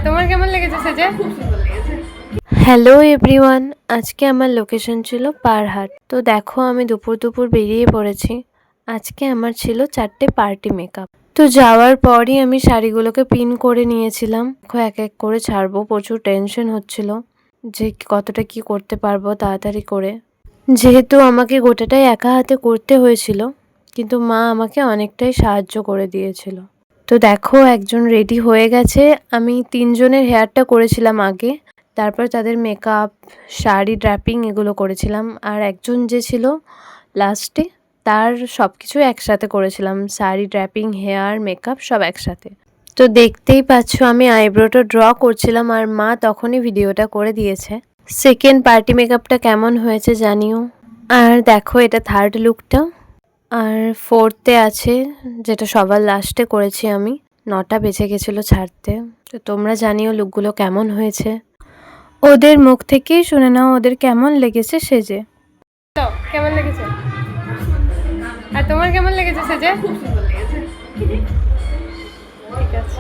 তোমার কেমন লেগেছে সেজে? হ্যালো এভরিওয়ান, আজকে আমার লোকেশন ছিল পারহাট। তো দেখো আমি দুপুর দুপুর বেরিয়ে পড়েছি। আজকে আমার ছিল 4টে পার্টি মেকআপ। তো যাওয়ার পরই আমি শাড়িগুলোকে পিন করে নিয়েছিলাম। এক এক করে ছাড়বো, প্রচুর টেনশন হচ্ছিল যে কতটা কি করতে পারবো তাড়াতাড়ি করে, যেহেতু আমাকে গোটাটাই একা হাতে করতে হয়েছিল, কিন্তু মা আমাকে অনেকটাই সাহায্য করে দিয়েছিল। তো দেখো একজন রেডি হয়ে গেছে। আমি 3জনের হেয়ারটা করেছিলাম আগে, তারপর তাদের মেকআপ, শাড়ি, ড্র্যাপিং এগুলো করেছিলাম। আর একজন যে ছিল লাস্টে, তার সব কিছু একসাথে করেছিলাম, শাড়ি, ড্র্যাপিং, হেয়ার, মেকআপ সব একসাথে। তো দেখতেই পাচ্ছ আমি আইব্রোটা ড্র করছিলাম আর মা তখনই ভিডিওটা করে দিয়েছে। সেকেন্ড পার্টি মেকআপটা কেমন হয়েছে জানিও। আর দেখো এটা থার্ড লুকটা। আর ফোর্থে আছে যেটা সবার লাস্টে করেছি আমি, 9টা বেজে গেছিলো ছাড়তে। তো তোমরা জানিও লুকগুলো কেমন হয়েছে। ওদের মুখ থেকেই শুনে নাও ওদের কেমন লেগেছে সেজে। তো কেমন লেগেছে? আর তোমার কেমন লেগেছে সেজে? ঠিক আছে।